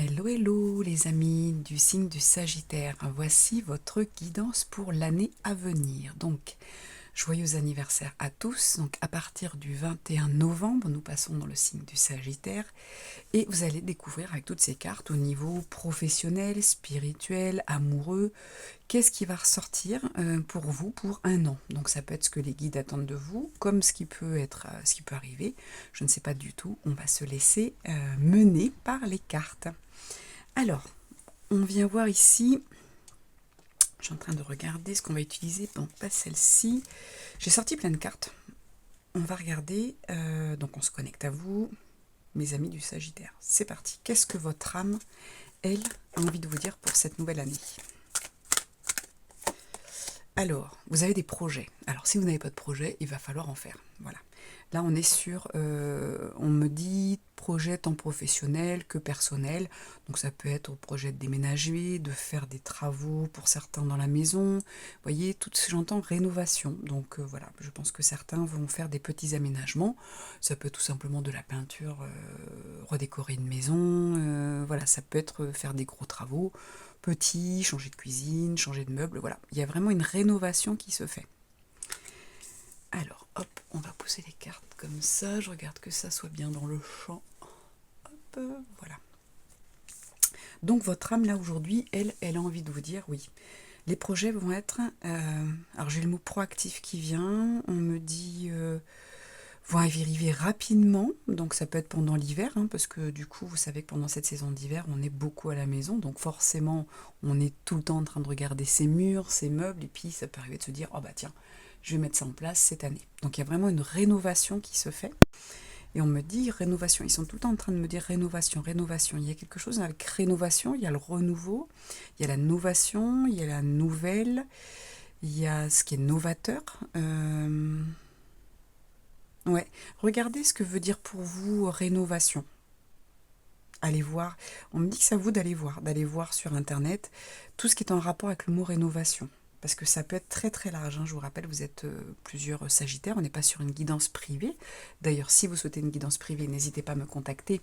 Hello, hello les amis du signe du Sagittaire. Voici votre guidance pour l'année à venir. Donc, joyeux anniversaire à tous. Donc, à partir du 21 novembre, nous passons dans le signe du Sagittaire et vous allez découvrir avec toutes ces cartes au niveau professionnel, spirituel, amoureux, qu'est-ce qui va ressortir pour vous pour un an. Donc, ça peut être ce que les guides attendent de vous, comme ce qui peut être, ce qui peut arriver. Je ne sais pas du tout. On va se laisser mener par les cartes. Alors, on vient voir ici, je suis en train de regarder ce qu'on va utiliser, donc pas celle-ci. J'ai sorti plein de cartes. On va regarder, donc on se connecte à vous, mes amis du Sagittaire. C'est parti. Qu'est-ce que votre âme, elle, a envie de vous dire pour cette nouvelle année? Alors, vous avez des projets. Alors, si vous n'avez pas de projet, il va falloir en faire. Voilà. Là, on est sur, on me dit projet tant professionnel que personnel. Donc, ça peut être au projet de déménager, de faire des travaux pour certains dans la maison. Vous voyez, tout ce que j'entends, rénovation. Donc, voilà, je pense que certains vont faire des petits aménagements. Ça peut être tout simplement de la peinture, redécorer une maison. Voilà, ça peut être faire des gros travaux petits, changer de cuisine, changer de meubles. Voilà, il y a vraiment une rénovation qui se fait. Alors, hop, on va pousser les cartes comme ça. Je regarde que ça soit bien dans le champ. Hop, voilà. Donc, votre âme, là, aujourd'hui, elle a envie de vous dire, oui, les projets vont être... alors, j'ai le mot proactif qui vient. On me dit... vont arriver rapidement, donc ça peut être pendant l'hiver, hein, parce que du coup, vous savez que pendant cette saison d'hiver, on est beaucoup à la maison, donc forcément, on est tout le temps en train de regarder ses murs, ses meubles, et puis ça peut arriver de se dire, oh bah tiens, je vais mettre ça en place cette année. Donc il y a vraiment une rénovation qui se fait. Et on me dit rénovation, ils sont tout le temps en train de me dire rénovation, rénovation. Il y a quelque chose avec rénovation, il y a le renouveau, il y a la novation, il y a la nouvelle, il y a ce qui est novateur. Ouais, regardez ce que veut dire pour vous rénovation. Allez voir, on me dit que ça vaut d'aller voir sur internet tout ce qui est en rapport avec le mot rénovation. Parce que ça peut être très très large, hein. Je vous rappelle, vous êtes plusieurs Sagittaires, on n'est pas sur une guidance privée. D'ailleurs, si vous souhaitez une guidance privée, n'hésitez pas à me contacter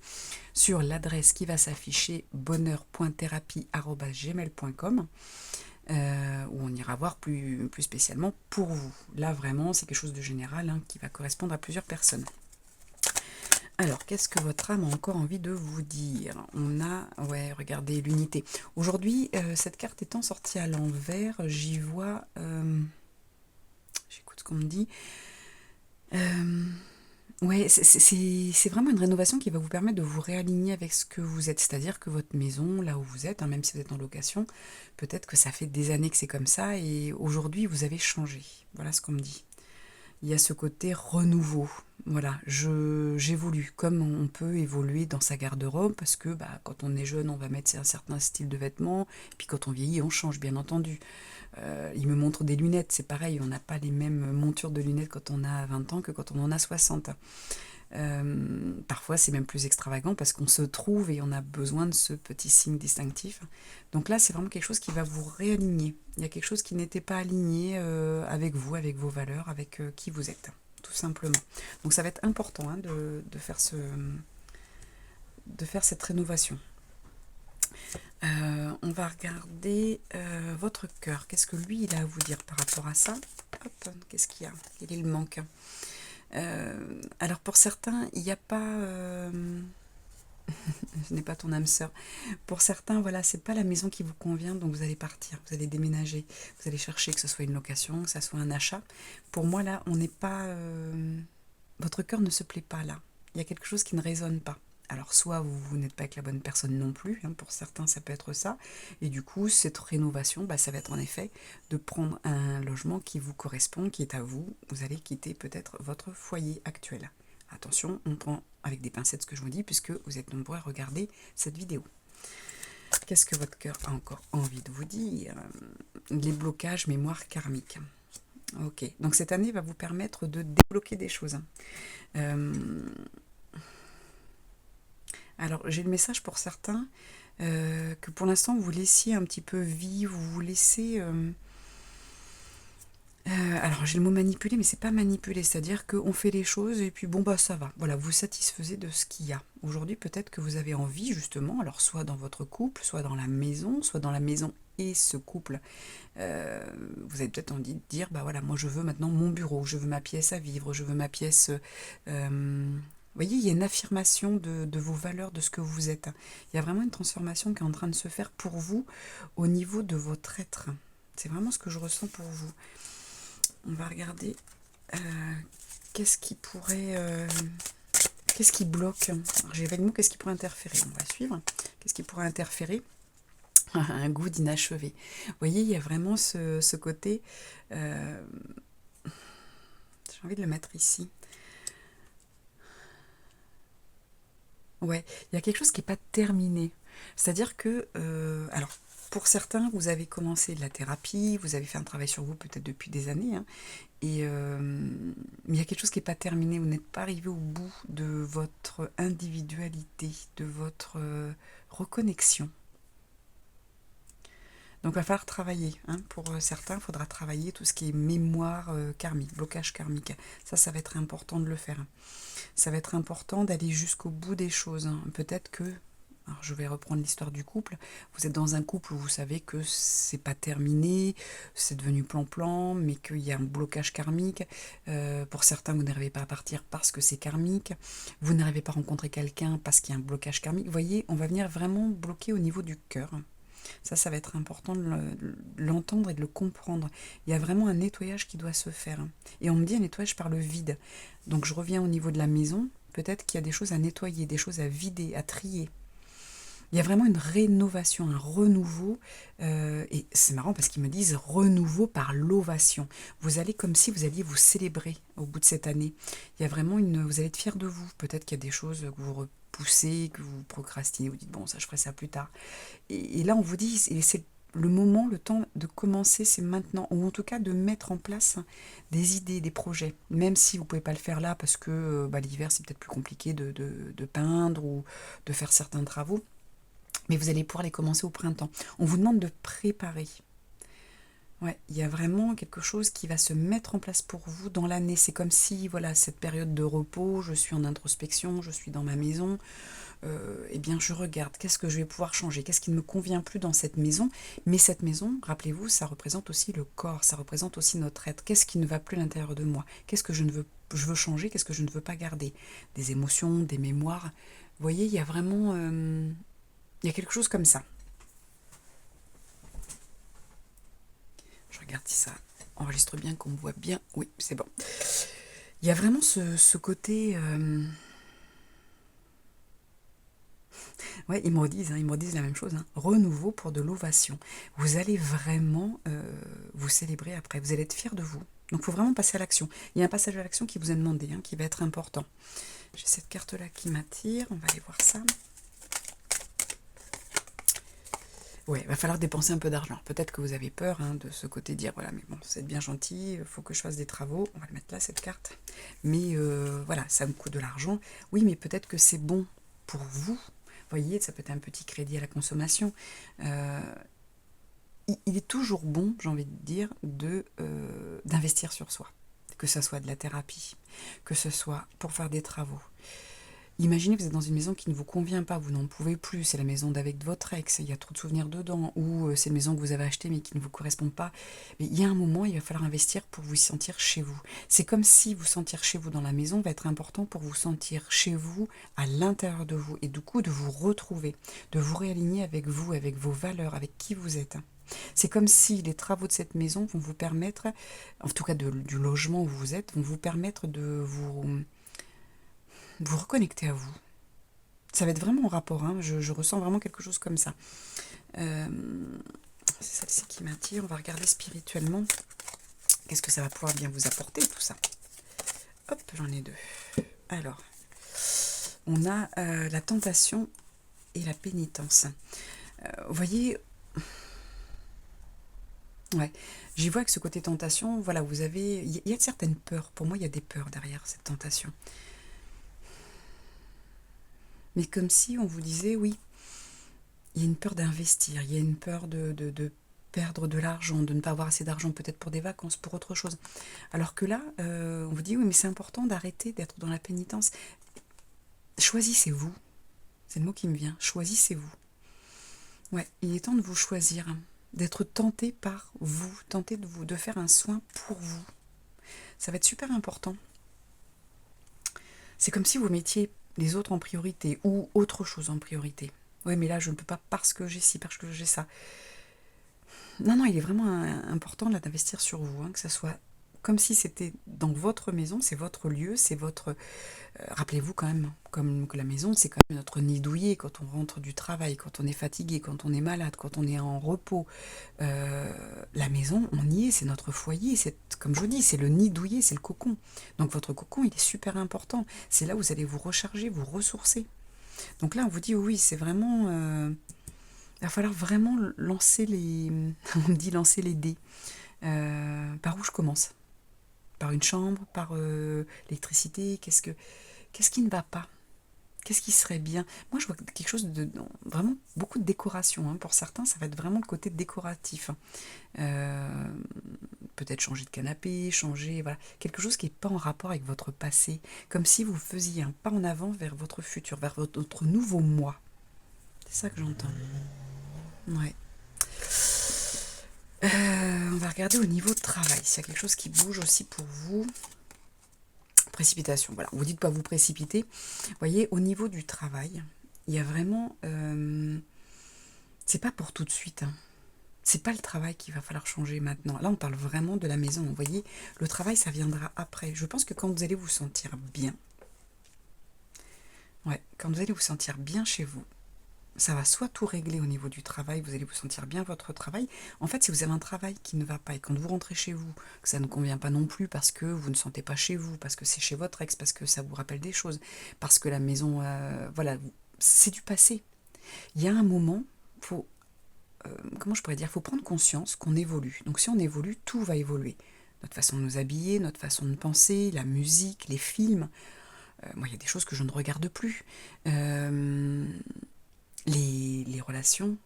sur l'adresse qui va s'afficher bonheur.thérapie@gmail.com, où on ira voir plus spécialement pour vous. Là, vraiment, c'est quelque chose de général, hein, qui va correspondre à plusieurs personnes. Alors, qu'est-ce que votre âme a encore envie de vous dire? On a, ouais, regardez, l'unité. Aujourd'hui, cette carte étant sortie à l'envers, j'y vois... j'écoute ce qu'on me dit. Ouais, c'est vraiment une rénovation qui va vous permettre de vous réaligner avec ce que vous êtes. C'est-à-dire que votre maison, là où vous êtes, hein, même si vous êtes en location, peut-être que ça fait des années que c'est comme ça et aujourd'hui, vous avez changé. Voilà ce qu'on me dit. Il y a ce côté renouveau. Voilà, j'évolue comme on peut évoluer dans sa garde-robe parce que bah, quand on est jeune, on va mettre un certain style de vêtements, puis quand on vieillit, on change, bien entendu. Il me montre des lunettes, c'est pareil, on n'a pas les mêmes montures de lunettes quand on a 20 ans que quand on en a 60. Parfois, c'est même plus extravagant parce qu'on se trouve et on a besoin de ce petit signe distinctif. Donc là, c'est vraiment quelque chose qui va vous réaligner. Il y a quelque chose qui n'était pas aligné avec vous, avec vos valeurs, avec qui vous êtes, tout simplement. Donc ça va être important, hein, de faire cette rénovation. On va regarder votre cœur. Qu'est-ce que lui, il a à vous dire par rapport à ça? Hop, qu'est-ce qu'il y a? Quel est le manque? Alors pour certains, il n'y a pas... je n'ai pas ton âme sœur. Pour certains, voilà, c'est pas la maison qui vous convient, donc vous allez partir, vous allez déménager, vous allez chercher que ce soit une location, que ce soit un achat. Pour moi, là, on n'est pas... votre cœur ne se plaît pas là. Il y a quelque chose qui ne résonne pas. Alors soit vous n'êtes pas avec la bonne personne non plus, hein, pour certains ça peut être ça, et du coup cette rénovation, bah, ça va être en effet de prendre un logement qui vous correspond, qui est à vous, vous allez quitter peut-être votre foyer actuel. Attention, on prend avec des pincettes ce que je vous dis, puisque vous êtes nombreux à regarder cette vidéo. Qu'est-ce que votre cœur a encore envie de vous dire? Les blocages mémoire karmique. Ok, donc cette année va vous permettre de débloquer des choses. Alors, j'ai le message pour certains que pour l'instant, vous laissiez un petit peu vivre, vous laissez Alors j'ai le mot manipuler, mais c'est pas manipuler, c'est-à-dire qu'on fait les choses et puis bon bah ça va. Voilà, vous satisfaisez de ce qu'il y a. Aujourd'hui, peut-être que vous avez envie justement, alors soit dans votre couple, soit dans la maison et ce couple, euh, vous avez peut-être envie de dire, bah voilà, moi je veux maintenant mon bureau, je veux ma pièce à vivre, je veux ma pièce. Vous voyez, il y a une affirmation de vos valeurs, de ce que vous êtes. Il y a vraiment une transformation qui est en train de se faire pour vous au niveau de votre être. C'est vraiment ce que je ressens pour vous. On va regarder euh, qu'est-ce qui pourrait. Qu'est-ce qui bloque. J'ai avec le mot qu'est-ce qui pourrait interférer. On va suivre. Qu'est-ce qui pourrait interférer. Un goût d'inachevé. Vous voyez, il y a vraiment ce côté. J'ai envie de le mettre ici. Ouais, il y a quelque chose qui n'est pas terminé. C'est-à-dire que, alors, pour certains, vous avez commencé de la thérapie, vous avez fait un travail sur vous peut-être depuis des années, hein, mais il y a quelque chose qui n'est pas terminé. Vous n'êtes pas arrivé au bout de votre individualité, de votre reconnexion. Donc, il va falloir travailler. Hein. Pour certains, il faudra travailler tout ce qui est mémoire karmique, blocage karmique. Ça va être important de le faire. Ça va être important d'aller jusqu'au bout des choses. Hein. Peut-être que, alors je vais reprendre l'histoire du couple, vous êtes dans un couple où vous savez que c'est pas terminé, c'est devenu plan-plan, mais qu'il y a un blocage karmique. Pour certains, vous n'arrivez pas à partir parce que c'est karmique. Vous n'arrivez pas à rencontrer quelqu'un parce qu'il y a un blocage karmique. Vous voyez, on va venir vraiment bloquer au niveau du cœur. Ça va être important de l'entendre et de le comprendre. Il y a vraiment un nettoyage qui doit se faire. Et on me dit un nettoyage par le vide. Donc je reviens au niveau de la maison. Peut-être qu'il y a des choses à nettoyer, des choses à vider, à trier. Il y a vraiment une rénovation, un renouveau. Et c'est marrant parce qu'ils me disent renouveau par l'ovation. Vous allez comme si vous alliez vous célébrer au bout de cette année. Il y a vraiment une. Vous allez être fiers de vous. Peut-être qu'il y a des choses que vous repoussez, que vous procrastinez, vous dites bon, ça je ferai ça plus tard. Et là, on vous dit, c'est le moment, le temps de commencer, c'est maintenant, ou en tout cas de mettre en place des idées, des projets, même si vous ne pouvez pas le faire là parce que l'hiver c'est peut-être plus compliqué de peindre ou de faire certains travaux, mais vous allez pouvoir les commencer au printemps. On vous demande de préparer. Ouais, il y a vraiment quelque chose qui va se mettre en place pour vous dans l'année. C'est comme si, voilà, cette période de repos, je suis en introspection, je suis dans ma maison, eh bien je regarde, qu'est-ce que je vais pouvoir changer, qu'est-ce qui ne me convient plus dans cette maison. Mais cette maison, rappelez-vous, ça représente aussi le corps, ça représente aussi notre être. Qu'est-ce qui ne va plus à l'intérieur de moi? Qu'est-ce que je veux changer, qu'est-ce que je ne veux pas garder? Des émotions, des mémoires. Vous voyez, il y a vraiment... il y a quelque chose comme ça. Je regarde si ça enregistre bien, qu'on me voit bien. Oui, c'est bon. Il y a vraiment ce côté... Ouais, ils me redisent la même chose. Hein. Renouveau pour de l'ovation. Vous allez vraiment vous célébrer après. Vous allez être fiers de vous. Donc, il faut vraiment passer à l'action. Il y a un passage à l'action qui vous est demandé, hein, qui va être important. J'ai cette carte-là qui m'attire. On va aller voir ça. Ouais, il va falloir dépenser un peu d'argent. Peut-être que vous avez peur hein, de ce côté dire, voilà, mais bon, c'est bien gentil, il faut que je fasse des travaux. On va le mettre là, cette carte. Mais voilà, ça me coûte de l'argent. Oui, mais peut-être que c'est bon pour vous. Vous voyez, ça peut être un petit crédit à la consommation. Il est toujours bon, j'ai envie de dire, d'investir sur soi. Que ce soit de la thérapie, que ce soit pour faire des travaux. Imaginez que vous êtes dans une maison qui ne vous convient pas, vous n'en pouvez plus, c'est la maison d'avec votre ex, il y a trop de souvenirs dedans, ou c'est une maison que vous avez achetée mais qui ne vous correspond pas. Mais il y a un moment, il va falloir investir pour vous sentir chez vous. C'est comme si vous sentir chez vous dans la maison va être important pour vous sentir chez vous, à l'intérieur de vous, et du coup de vous retrouver, de vous réaligner avec vous, avec vos valeurs, avec qui vous êtes. C'est comme si les travaux de cette maison vont vous permettre, en tout cas du logement où vous êtes, vont vous permettre de vous reconnecter à vous. Ça va être vraiment en rapport, hein. Je ressens vraiment quelque chose comme ça. C'est celle-ci qui m'attire. On va regarder spirituellement. Qu'est-ce que ça va pouvoir bien vous apporter, tout ça? Hop, j'en ai deux. Alors, on a la tentation et la pénitence. Vous voyez, ouais, j'y vois que ce côté tentation, voilà, vous avez... Il y a certaines peurs. Pour moi, il y a des peurs derrière cette tentation. Mais comme si on vous disait, oui, il y a une peur d'investir, il y a une peur perdre de l'argent, de ne pas avoir assez d'argent peut-être pour des vacances, pour autre chose. Alors que là, on vous dit, oui, mais c'est important d'arrêter d'être dans la pénitence. Choisissez-vous. C'est le mot qui me vient. Choisissez-vous. Ouais, il est temps de vous choisir, hein, d'être tenté par vous, tenter de faire un soin pour vous. Ça va être super important. C'est comme si vous mettiez les autres en priorité ou autre chose en priorité. Oui, mais là, je ne peux pas parce que j'ai ci, parce que j'ai ça. Non, non, il est vraiment important là d'investir sur vous, hein, que ça soit comme si c'était dans votre maison, c'est votre lieu, c'est votre... rappelez-vous quand même, comme que la maison, c'est quand même notre nid douillet quand on rentre du travail, quand on est fatigué, quand on est malade, quand on est en repos. La maison, on y est, c'est notre foyer, c'est, comme je vous dis, c'est le nid douillet, c'est le cocon. Donc votre cocon, il est super important. C'est là où vous allez vous recharger, vous ressourcer. Donc là, on vous dit, oui, c'est vraiment... il va falloir vraiment lancer les... on me dit lancer les dés. Par où je commence? Par une chambre? Par l'électricité? Qu'est-ce qui ne va pas? Qu'est-ce qui serait bien? Moi, je vois quelque chose de... Vraiment beaucoup de décoration, hein. Pour certains, ça va être vraiment le côté décoratif. Euh, Peut-être changer de canapé, changer... Voilà, quelque chose qui n'est pas en rapport avec votre passé. Comme si vous faisiez un pas en avant vers votre futur, vers votre nouveau moi. C'est ça que j'entends. Ouais. On va regarder au niveau de travail, s'il y a quelque chose qui bouge aussi pour vous. Précipitation, voilà. Vous dites pas vous précipiter. Vous voyez, au niveau du travail, il y a vraiment... c'est pas pour tout de suite, hein. C'est pas le travail qu'il va falloir changer maintenant. Là, on parle vraiment de la maison. Vous voyez, le travail, ça viendra après. Je pense que quand vous allez vous sentir bien, ouais, quand vous allez vous sentir bien chez vous, ça va soit tout régler au niveau du travail, vous allez vous sentir bien votre travail. En fait, si vous avez un travail qui ne va pas et quand vous rentrez chez vous, que ça ne convient pas non plus parce que vous ne sentez pas chez vous, parce que c'est chez votre ex, parce que ça vous rappelle des choses, parce que la maison, voilà, c'est du passé. Il y a un moment, faut, comment je pourrais dire, faut prendre conscience qu'on évolue. Donc si on évolue, tout va évoluer. Notre façon de nous habiller, notre façon de penser, la musique, les films. Moi, il y a des choses que je ne regarde plus. Euh, les relations,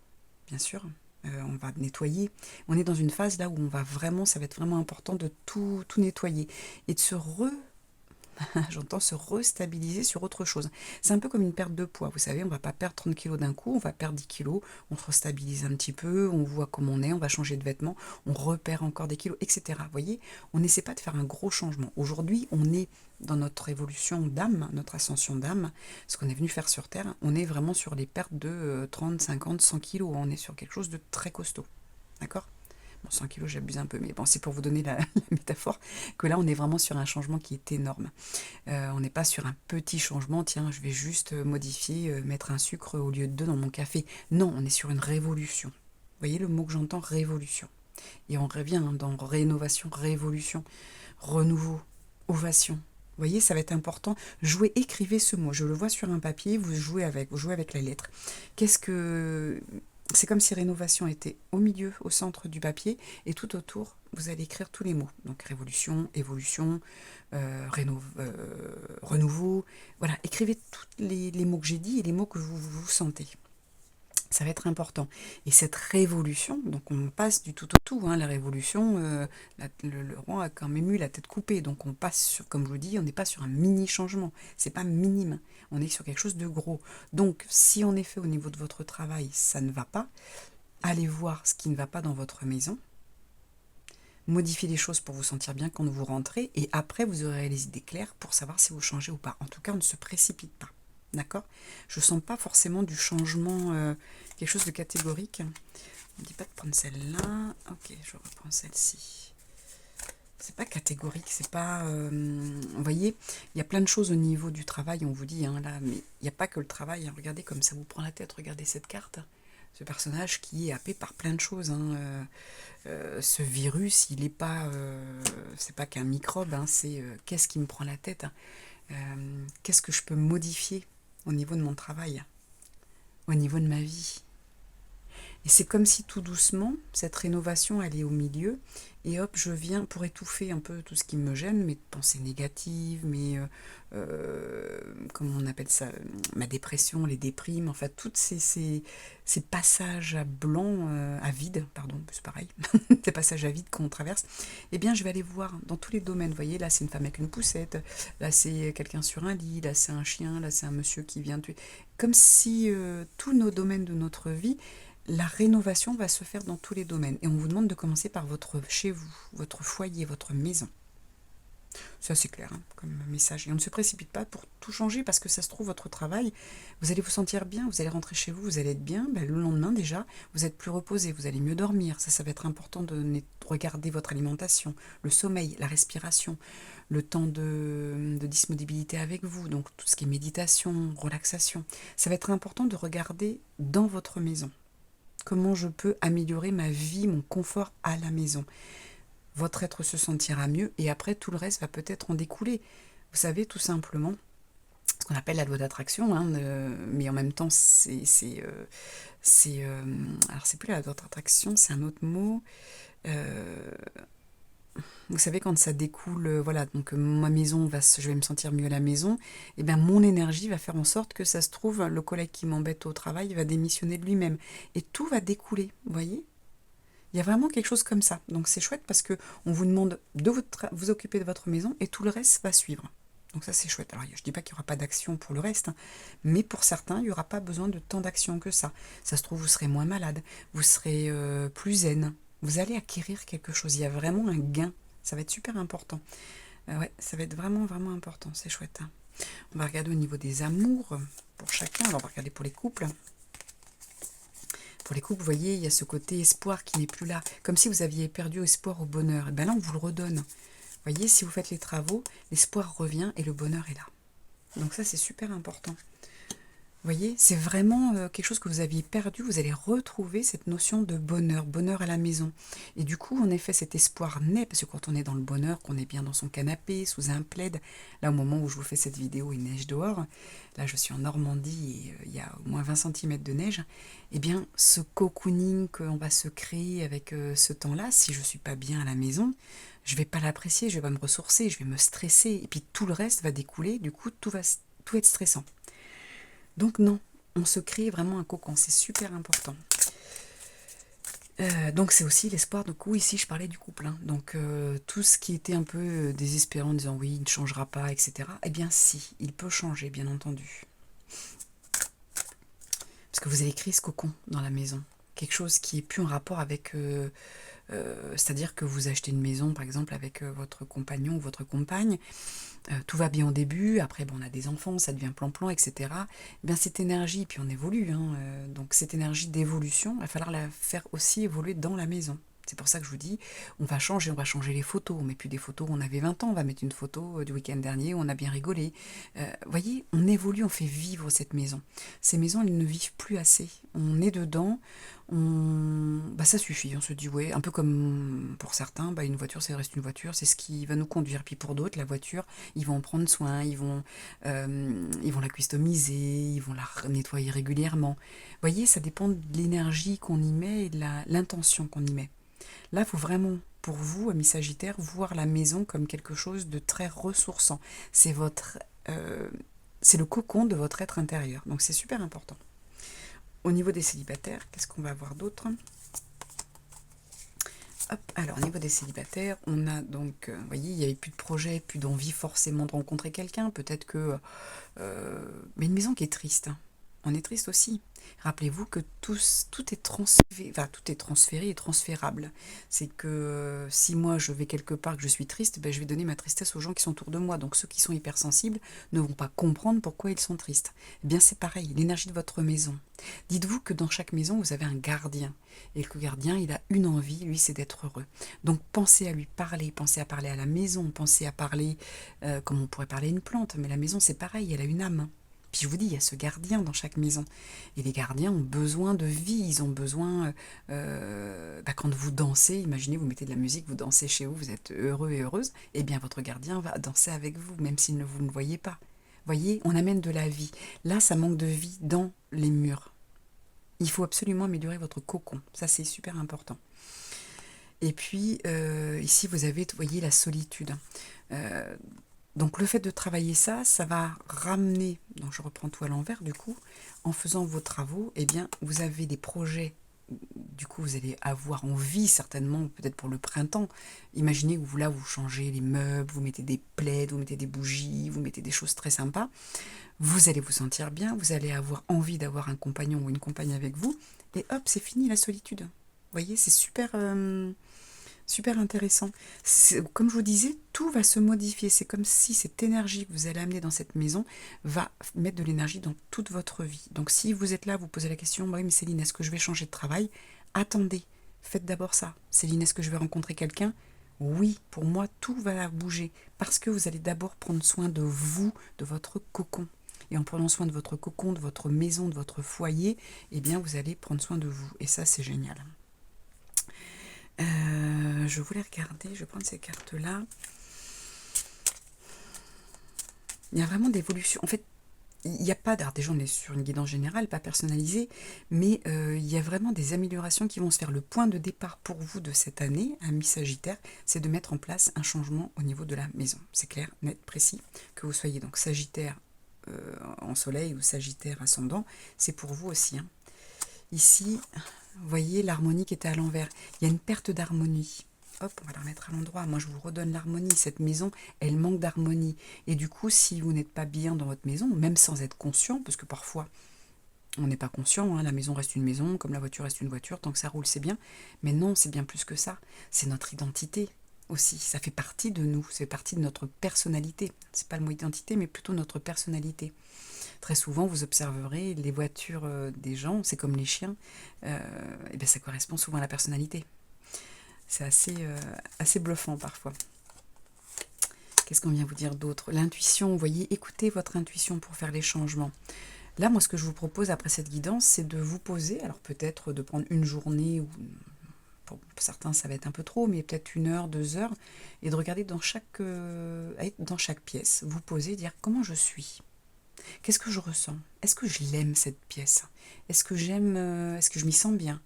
bien sûr, on va nettoyer. On est dans une phase là où on va vraiment, ça va être vraiment important de tout nettoyer et de se j'entends se restabiliser sur autre chose. C'est un peu comme une perte de poids, vous savez, on va pas perdre 30 kilos d'un coup, on va perdre 10 kilos, on se restabilise un petit peu, on voit comment on est, on va changer de vêtements, on repère encore des kilos, etc. Vous voyez, on n'essaie pas de faire un gros changement. Aujourd'hui, on est dans notre évolution d'âme, notre ascension d'âme, ce qu'on est venu faire sur Terre, on est vraiment sur les pertes de 30, 50, 100 kilos, on est sur quelque chose de très costaud. D'accord? Bon, 100 kilos, j'abuse un peu, mais bon, c'est pour vous donner la métaphore, que là, on est vraiment sur un changement qui est énorme. On n'est pas sur un petit changement, tiens, je vais juste modifier, mettre un sucre au lieu de deux dans mon café. Non, on est sur une révolution. Vous voyez le mot que j'entends, révolution. Et on revient dans rénovation, révolution, renouveau, ovation. Vous voyez, ça va être important. Jouez, écrivez ce mot. Je le vois sur un papier, vous jouez avec la lettre. Qu'est-ce que... C'est comme si rénovation était au milieu, au centre du papier, et tout autour, vous allez écrire tous les mots. Donc révolution, évolution, renouveau. Voilà, écrivez tous les mots que j'ai dit et les mots que vous sentez. Ça va être important. Et cette révolution, donc on passe du tout au tout, hein, la révolution, le roi a quand même eu la tête coupée, donc on passe sur, comme je vous dis, on n'est pas sur un mini changement, c'est pas minime, on est sur quelque chose de gros. Donc si en effet au niveau de votre travail ça ne va pas, allez voir ce qui ne va pas dans votre maison, modifiez les choses pour vous sentir bien quand vous rentrez, et après vous aurez les idées claires pour savoir si vous changez ou pas. En tout cas, on ne se précipite pas. D'accord? Je ne sens pas forcément du changement, quelque chose de catégorique. On ne dit pas de prendre celle-là. Ok, je reprends celle-ci. C'est pas catégorique, c'est pas... vous voyez, il y a plein de choses au niveau du travail, on vous dit, hein, là, mais il n'y a pas que le travail. Hein. Regardez comme ça vous prend la tête, regardez cette carte. Ce personnage qui est happé par plein de choses. Hein. Ce virus, il n'est pas... c'est pas qu'un microbe, hein, c'est qu'est-ce qui me prend la tête, hein. Qu'est-ce que je peux modifier au niveau de mon travail, au niveau de ma vie. Et c'est comme si tout doucement, cette rénovation, elle est au milieu, et hop, je viens pour étouffer un peu tout ce qui me gêne, mes pensées négatives, comment on appelle ça, ma dépression, les déprimes, enfin, toutes ces passages à blanc, à vide, pardon, c'est pareil, ces passages à vide qu'on traverse, eh bien, je vais aller voir dans tous les domaines. Vous voyez, là, c'est une femme avec une poussette, là, c'est quelqu'un sur un lit, là, c'est un chien, là, c'est un monsieur qui vient tuer. Comme si tous nos domaines de notre vie, la rénovation va se faire dans tous les domaines. Et on vous demande de commencer par votre chez vous, votre foyer, votre maison. Ça, c'est clair, hein, comme message. Et on ne se précipite pas pour tout changer parce que ça se trouve, votre travail, vous allez vous sentir bien, vous allez rentrer chez vous, vous allez être bien. Ben, le lendemain, déjà, vous êtes plus reposé, vous allez mieux dormir. Ça va être important de regarder votre alimentation, le sommeil, la respiration, le temps de disponibilité avec vous, donc tout ce qui est méditation, relaxation. Ça va être important de regarder dans votre maison. Comment je peux améliorer ma vie, mon confort à la maison. Votre être se sentira mieux et après tout le reste va peut-être en découler. Vous savez, tout simplement, ce qu'on appelle la loi d'attraction, hein, mais en même temps, alors c'est plus la loi d'attraction, c'est un autre mot. Euh, vous savez, quand ça découle, voilà, donc ma maison je vais me sentir mieux à la maison, et bien mon énergie va faire en sorte que ça se trouve, le collègue qui m'embête au travail va démissionner de lui-même. Et tout va découler, vous voyez. Il y a vraiment quelque chose comme ça. Donc c'est chouette parce que on vous demande de vous occuper de votre maison et tout le reste va suivre. Donc ça c'est chouette. Alors je ne dis pas qu'il n'y aura pas d'action pour le reste, hein, mais pour certains, il n'y aura pas besoin de tant d'action que ça. Ça se trouve, vous serez moins malade, vous serez plus zen. Vous allez acquérir quelque chose. Il y a vraiment un gain. Ça va être super important. Ouais, ça va être vraiment, vraiment important. C'est chouette, hein. On va regarder au niveau des amours pour chacun. On va regarder pour les couples. Pour les couples, vous voyez, il y a ce côté espoir qui n'est plus là. Comme si vous aviez perdu espoir au bonheur. Et bien là, on vous le redonne. Vous voyez, si vous faites les travaux, l'espoir revient et le bonheur est là. Donc ça, c'est super important. Vous voyez, c'est vraiment quelque chose que vous aviez perdu. Vous allez retrouver cette notion de bonheur, bonheur à la maison. Et du coup, en effet, cet espoir naît, parce que quand on est dans le bonheur, qu'on est bien dans son canapé, sous un plaid, là, au moment où je vous fais cette vidéo, il neige dehors. Là, je suis en Normandie et il y a au moins 20 cm de neige. Eh bien, ce cocooning qu'on va se créer avec ce temps-là, si je ne suis pas bien à la maison, je ne vais pas l'apprécier, je ne vais pas me ressourcer, je vais me stresser. Et puis, tout le reste va découler. Du coup, tout va être stressant. Donc non, on se crée vraiment un cocon, c'est super important. Donc c'est aussi l'espoir, du coup ici je parlais du couple, hein. Donc tout ce qui était un peu désespérant en disant oui il ne changera pas, etc. Eh bien si, il peut changer bien entendu. Parce que vous avez créé ce cocon dans la maison, quelque chose qui est plus en rapport avec... c'est-à-dire que vous achetez une maison par exemple avec votre compagnon ou votre compagne, tout va bien au début, après bon, on a des enfants, ça devient plan-plan, etc. Eh bien cette énergie, puis on évolue, hein, donc cette énergie d'évolution, il va falloir la faire aussi évoluer dans la maison. C'est pour ça que je vous dis, on va changer les photos. On met plus des photos où on avait 20 ans, on va mettre une photo du week-end dernier où on a bien rigolé. Voyez, on évolue, on fait vivre cette maison. Ces maisons, elles ne vivent plus assez. On est dedans, bah, ça suffit. On se dit, ouais, un peu comme pour certains, bah, une voiture, ça reste une voiture, c'est ce qui va nous conduire. Puis pour d'autres, la voiture, ils vont en prendre soin, ils vont la customiser, ils vont la nettoyer régulièrement. Voyez, ça dépend de l'énergie qu'on y met et de l'intention qu'on y met. Là, il faut vraiment, pour vous, amis Sagittaire, voir la maison comme quelque chose de très ressourçant. C'est c'est le cocon de votre être intérieur. Donc c'est super important. Au niveau des célibataires, qu'est-ce qu'on va avoir d'autre? Hop, alors au niveau des célibataires, on a donc, vous voyez, il n'y avait plus de projet, plus d'envie forcément de rencontrer quelqu'un. Peut-être que... mais une maison qui est triste, hein. On est triste aussi. Rappelez-vous que tout est transféré, enfin, tout est transféré et transférable. C'est que si moi je vais quelque part que je suis triste, ben, je vais donner ma tristesse aux gens qui sont autour de moi. Donc ceux qui sont hypersensibles ne vont pas comprendre pourquoi ils sont tristes. Eh bien c'est pareil, l'énergie de votre maison. Dites-vous que dans chaque maison, vous avez un gardien. Et que le gardien, il a une envie, lui, c'est d'être heureux. Donc pensez à lui parler, pensez à parler à la maison, pensez à parler comme on pourrait parler à une plante. Mais la maison, c'est pareil, elle a une âme. Puis je vous dis, il y a ce gardien dans chaque maison. Et les gardiens ont besoin de vie, ils ont besoin... bah, quand vous dansez, imaginez, vous mettez de la musique, vous dansez chez vous, vous êtes heureux et heureuse, eh bien votre gardien va danser avec vous, même si vous ne le voyez pas. Voyez, on amène de la vie. Là, ça manque de vie dans les murs. Il faut absolument améliorer votre cocon. Ça, c'est super important. Et puis, ici, vous avez, vous voyez, la solitude. Donc, le fait de travailler ça, ça va ramener, donc je reprends tout à l'envers, du coup, en faisant vos travaux, eh bien, vous avez des projets. Du coup, vous allez avoir envie, certainement, peut-être pour le printemps. Imaginez que vous, là, vous changez les meubles, vous mettez des plaids, vous mettez des bougies, vous mettez des choses très sympas. Vous allez vous sentir bien, vous allez avoir envie d'avoir un compagnon ou une compagne avec vous, et hop, c'est fini la solitude. Vous voyez, c'est super, super intéressant. Comme je vous disais, tout va se modifier. C'est comme si cette énergie que vous allez amener dans cette maison va mettre de l'énergie dans toute votre vie. Donc si vous êtes là, vous posez la question, oui mais Céline, est-ce que je vais changer de travail? Attendez, faites d'abord ça. Céline, est-ce que je vais rencontrer quelqu'un? Oui, pour moi, tout va bouger. Parce que vous allez d'abord prendre soin de vous, de votre cocon. Et en prenant soin de votre cocon, de votre maison, de votre foyer, eh bien, vous allez prendre soin de vous. Et ça, c'est génial. Je voulais regarder, je vais prendre ces cartes-là. Il y a vraiment d'évolution. En fait, il n'y a pas d'art. Déjà, on est sur une guidance générale, pas personnalisée, mais il y a vraiment des améliorations qui vont se faire. Le point de départ pour vous de cette année, ami Sagittaire, c'est de mettre en place un changement au niveau de la maison. C'est clair, net, précis. Que vous soyez donc Sagittaire en soleil ou Sagittaire ascendant, c'est pour vous aussi. Hein. Ici, vous voyez l'harmonie qui était à l'envers. Il y a une perte d'harmonie. Hop, on va la remettre à l'endroit. Moi, je vous redonne l'harmonie. Cette maison, elle manque d'harmonie. Et du coup, si vous n'êtes pas bien dans votre maison, même sans être conscient, parce que parfois, on n'est pas conscient, hein, la maison reste une maison, comme la voiture reste une voiture, tant que ça roule, c'est bien. Mais non, c'est bien plus que ça. C'est notre identité aussi. Ça fait partie de nous. C'est partie de notre personnalité. C'est pas le mot identité, mais plutôt notre personnalité. Très souvent, vous observerez les voitures des gens, c'est comme les chiens, et bien ça correspond souvent à la personnalité. C'est assez bluffant parfois. Qu'est-ce qu'on vient vous dire d'autre? L'intuition, vous voyez, écoutez votre intuition pour faire les changements. Là, moi, ce que je vous propose après cette guidance, c'est de vous poser, alors peut-être de prendre une journée, ou pour certains ça va être un peu trop, mais peut-être 1 heure, 2 heures, et de regarder dans chaque pièce, vous poser, dire comment je suis. Qu'est-ce que je ressens? Est-ce que je l'aime cette pièce? Est-ce que j'aime, est-ce que je m'y sens bien?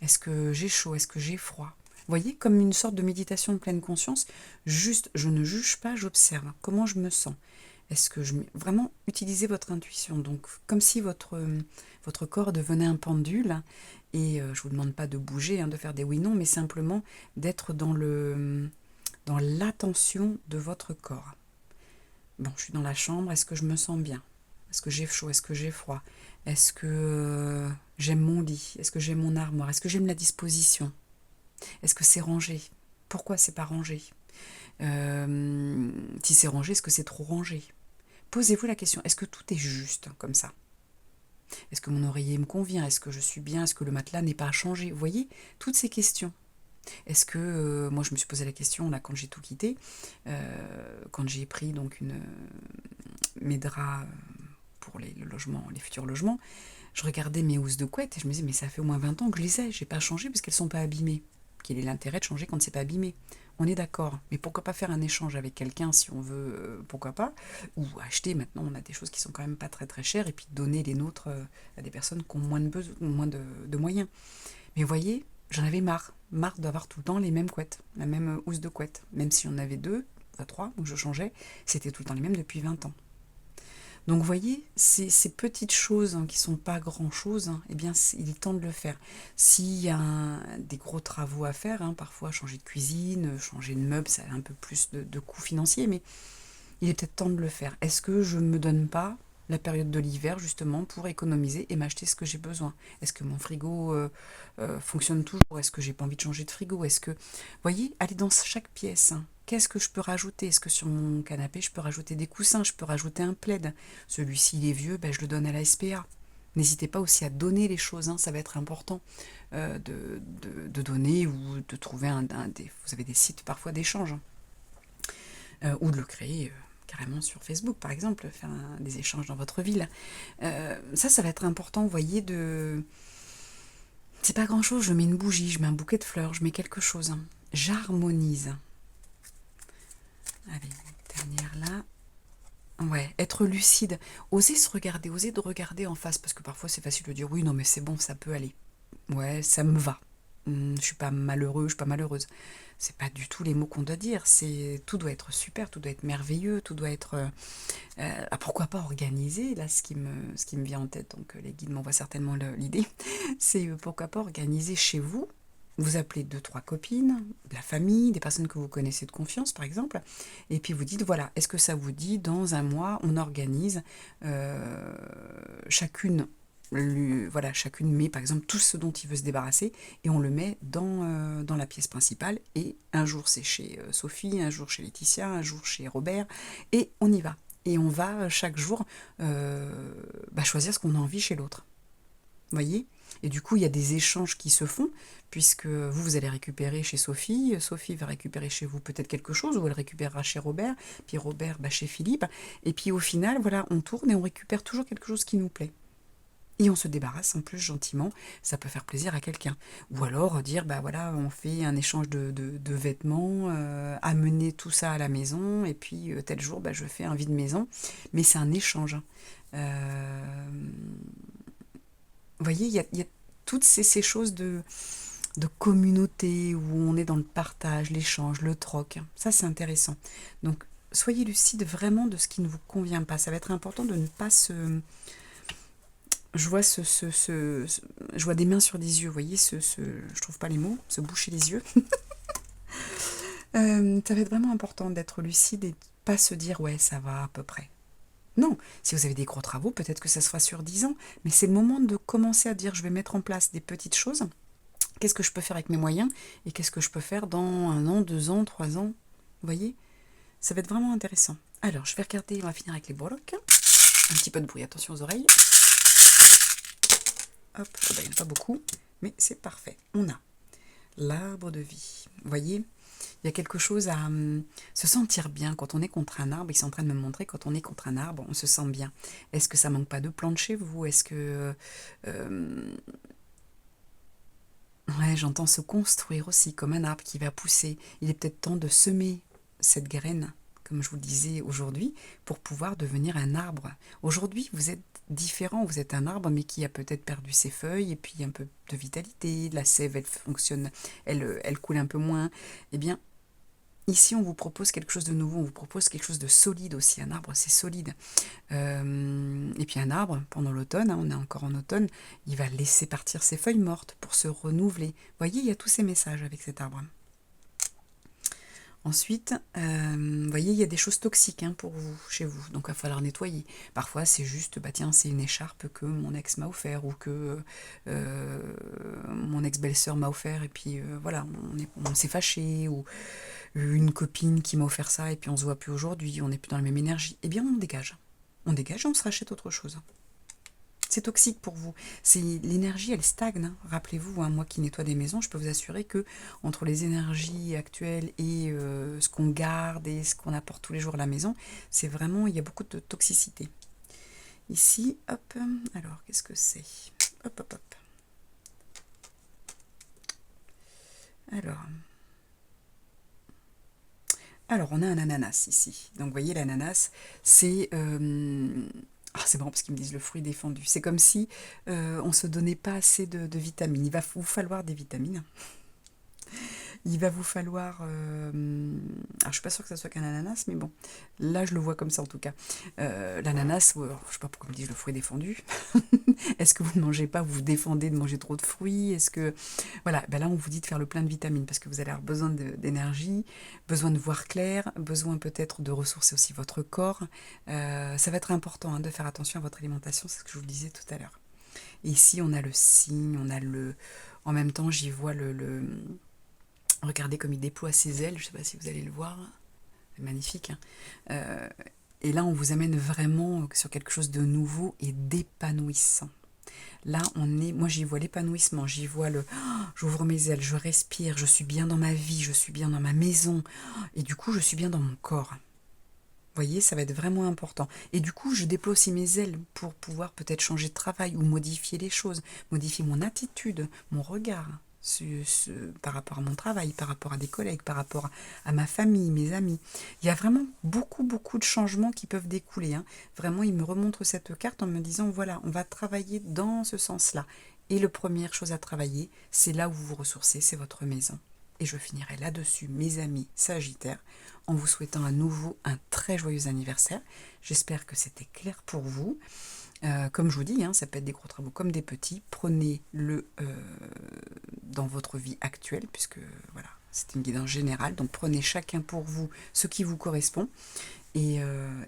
Est-ce que j'ai chaud? Est-ce que j'ai froid? Vous voyez, comme une sorte de méditation de pleine conscience, juste, je ne juge pas, j'observe. Comment je me sens? Est-ce que vraiment utilisez votre intuition, donc comme si votre corps devenait un pendule, et je ne vous demande pas de bouger, hein, de faire des oui-non, mais simplement d'être dans l'attention de votre corps. Bon, je suis dans la chambre, est-ce que je me sens bien? Est-ce que j'ai chaud? Est-ce que j'ai froid? Est-ce que j'aime mon lit? Est-ce que j'aime mon armoire? Est-ce que j'aime la disposition? Est-ce que c'est rangé? Pourquoi c'est pas rangé? Si c'est rangé, est-ce que c'est trop rangé? Posez-vous la question, est-ce que tout est juste comme ça? Est-ce que mon oreiller me convient? Est-ce que je suis bien? Est-ce que le matelas n'est pas à changer? Vous voyez, toutes ces questions. Est-ce que, moi je me suis posé la question là quand j'ai tout quitté, quand j'ai pris donc mes draps pour le logement, les futurs logements, je regardais mes housses de couette et je me disais mais ça fait au moins 20 ans que je les ai, j'ai pas changé parce qu'elles sont pas abîmées. Quel est l'intérêt de changer quand c'est pas abîmé? On est d'accord, mais pourquoi pas faire un échange avec quelqu'un si on veut, pourquoi pas, ou acheter, maintenant on a des choses qui sont quand même pas très très chères, et puis donner les nôtres à des personnes qui ont moins de moyens. Mais vous voyez, j'en avais marre d'avoir tout le temps les mêmes couettes, la même housse de couette, même si on avait 2, 3, donc je changeais, c'était tout le temps les mêmes depuis 20 ans. Donc vous voyez, ces petites choses qui ne sont pas grand-chose, eh bien il est temps de le faire. S'il y a des gros travaux à faire, parfois changer de cuisine, changer de meuble, ça a un peu plus de coûts financiers, mais il est peut-être temps de le faire. Est-ce que je ne me donne pas la période de l'hiver justement pour économiser et m'acheter ce que j'ai besoin? Est-ce que mon frigo fonctionne toujours? Est-ce que j'ai pas envie de changer de frigo? Est-ce que, vous voyez, allez dans chaque pièce. Qu'est-ce que je peux rajouter? Est-ce que sur mon canapé, je peux rajouter des coussins? Je peux rajouter un plaid? Celui-ci, il est vieux, je le donne à la SPA. N'hésitez pas aussi à donner les choses, ça va être important de donner, ou de trouver vous avez des sites parfois d'échange, ou de le créer carrément sur Facebook par exemple, faire des échanges dans votre ville. Ça va être important, vous voyez, c'est pas grand chose, je mets une bougie, je mets un bouquet de fleurs, je mets quelque chose, j'harmonise. Allez, dernière là. Ouais, être lucide, oser se regarder, oser de regarder en face, parce que parfois c'est facile de dire oui, non mais c'est bon, ça peut aller. Ouais, ça me va. Je suis pas malheureux, je suis pas malheureuse. C'est pas du tout les mots qu'on doit dire. C'est tout doit être super, tout doit être merveilleux, tout doit être. Pourquoi pas organiser. Là, ce qui me vient en tête, donc les guides m'envoient certainement l'idée. C'est pourquoi pas organiser chez vous. Vous appelez deux, trois copines, de la famille, des personnes que vous connaissez de confiance, par exemple, et puis vous dites voilà, est-ce que ça vous dit dans un mois, on organise euh, chacune voilà, chacune met par exemple tout ce dont il veut se débarrasser et on le met dans la pièce principale. Et un jour c'est chez Sophie, un jour chez Laetitia, un jour chez Robert, et on y va. Et on va chaque jour choisir ce qu'on a envie chez l'autre. Vous voyez? Et du coup, il y a des échanges qui se font, puisque vous allez récupérer chez Sophie, Sophie va récupérer chez vous peut-être quelque chose, ou elle récupérera chez Robert, puis Robert chez Philippe, et puis au final, voilà, on tourne et on récupère toujours quelque chose qui nous plaît. Et on se débarrasse en plus gentiment, ça peut faire plaisir à quelqu'un. Ou alors dire, bah voilà, on fait un échange de vêtements, amener tout ça à la maison, et puis tel jour, je fais un vide maison. Mais c'est un échange. Vous voyez, il y a toutes ces choses de communauté où on est dans le partage, l'échange, le troc. Ça, c'est intéressant. Donc, soyez lucide vraiment de ce qui ne vous convient pas. Ça va être important de ne pas se... Je vois je vois des mains sur des yeux, vous voyez, je trouve pas les mots, se boucher les yeux. Ça va être vraiment important d'être lucide et de pas se dire ouais, ça va à peu près. Non, si vous avez des gros travaux, peut-être que ça se fera sur 10 ans, mais c'est le moment de commencer à dire je vais mettre en place des petites choses. Qu'est-ce que je peux faire avec mes moyens et qu'est-ce que je peux faire dans 1 an, 2 ans, 3 ans. Vous voyez, ça va être vraiment intéressant. Alors, je vais regarder, on va finir avec les breloques. Un petit peu de bruit, attention aux oreilles. Hop, il n'y en a pas beaucoup, mais c'est parfait. On a l'arbre de vie. Vous voyez, il y a quelque chose à se sentir bien quand on est contre un arbre. Ils sont en train de me montrer quand on est contre un arbre, on se sent bien. Est-ce que ça manque pas de plantes chez vous? Est-ce que... ouais, j'entends se construire aussi comme un arbre qui va pousser. Il est peut-être temps de semer cette graine, comme je vous le disais aujourd'hui, pour pouvoir devenir un arbre. Aujourd'hui, vous êtes différent, vous êtes un arbre, mais qui a peut-être perdu ses feuilles, et puis un peu de vitalité, la sève, elle fonctionne, elle coule un peu moins. Eh bien, ici, on vous propose quelque chose de nouveau, on vous propose quelque chose de solide aussi. Un arbre, c'est solide. Et puis un arbre, pendant l'automne, on est encore en automne, il va laisser partir ses feuilles mortes pour se renouveler. Vous voyez, il y a tous ces messages avec cet arbre. Ensuite, vous voyez, il y a des choses toxiques pour vous, chez vous, donc il va falloir nettoyer. Parfois, c'est juste, tiens, c'est une écharpe que mon ex m'a offert ou que mon ex-belle-sœur m'a offert, et puis voilà, on s'est fâché, ou une copine qui m'a offert ça, et puis on se voit plus aujourd'hui, on n'est plus dans la même énergie. Eh bien, on dégage. On dégage et on se rachète autre chose. C'est toxique pour vous. L'énergie, elle stagne. Rappelez-vous, moi qui nettoie des maisons, je peux vous assurer que entre les énergies actuelles et ce qu'on garde et ce qu'on apporte tous les jours à la maison, c'est vraiment, il y a beaucoup de toxicité. Ici, hop, alors qu'est-ce que c'est? Hop, hop, hop. Alors, on a un ananas ici. Donc, vous voyez, l'ananas, c'est... c'est marrant parce qu'ils me disent le fruit défendu. C'est comme si on se donnait pas assez de vitamines. Il va vous falloir des vitamines. Il va vous falloir... alors, je suis pas sûre que ça soit qu'un ananas, mais bon, là, je le vois comme ça en tout cas. L'ananas, je sais pas pourquoi ils me disent le fruit défendu. Est-ce que vous ne mangez pas, vous vous défendez de manger trop de fruits? Est-ce que... Voilà, là, on vous dit de faire le plein de vitamines parce que vous allez avoir besoin d'énergie, besoin de voir clair, besoin peut-être de ressourcer aussi votre corps. Ça va être important de faire attention à votre alimentation, c'est ce que je vous le disais tout à l'heure. Et ici, on a le cygne, on a le... En même temps, j'y vois regardez comme il déploie ses ailes, je ne sais pas si vous allez le voir, c'est magnifique. Et là, on vous amène vraiment sur quelque chose de nouveau et d'épanouissant. Là, moi j'y vois l'épanouissement, j'y vois j'ouvre mes ailes, je respire, je suis bien dans ma vie, je suis bien dans ma maison, et du coup, je suis bien dans mon corps. Vous voyez, ça va être vraiment important. Et du coup, je déploie aussi mes ailes pour pouvoir peut-être changer de travail ou modifier les choses, modifier mon attitude, mon regard par rapport à mon travail, par rapport à des collègues, par rapport à ma famille, mes amis. Il y a vraiment beaucoup, beaucoup de changements qui peuvent découler, hein. Vraiment, il me remontre cette carte en me disant, voilà, on va travailler dans ce sens-là. Et la première chose à travailler, c'est là où vous vous ressourcez, c'est votre maison. Et je finirai là-dessus, mes amis Sagittaires, en vous souhaitant à nouveau un très joyeux anniversaire. J'espère que c'était clair pour vous. Comme je vous dis, hein, ça peut être des gros travaux comme des petits. Prenez-le dans votre vie actuelle, puisque voilà, c'est une guidance générale. Donc prenez chacun pour vous ce qui vous correspond. Et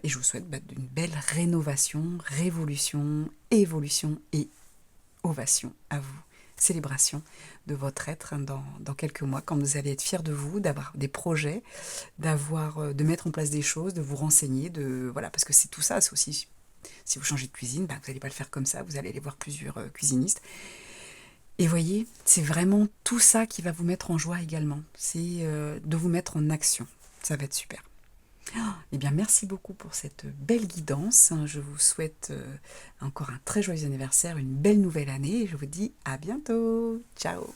je vous souhaite une belle rénovation, révolution, évolution et ovation à vous. Célébration de votre être, hein, dans quelques mois, quand vous allez être fiers de vous, d'avoir des projets, de mettre en place des choses, de vous renseigner, voilà, parce que c'est tout ça, c'est aussi, si vous changez de cuisine, vous n'allez pas le faire comme ça, vous allez aller voir plusieurs cuisinistes. Et voyez, c'est vraiment tout ça qui va vous mettre en joie également, c'est de vous mettre en action, ça va être super. Eh bien, merci beaucoup pour cette belle guidance. Je vous souhaite encore un très joyeux anniversaire, une belle nouvelle année et je vous dis à bientôt. Ciao!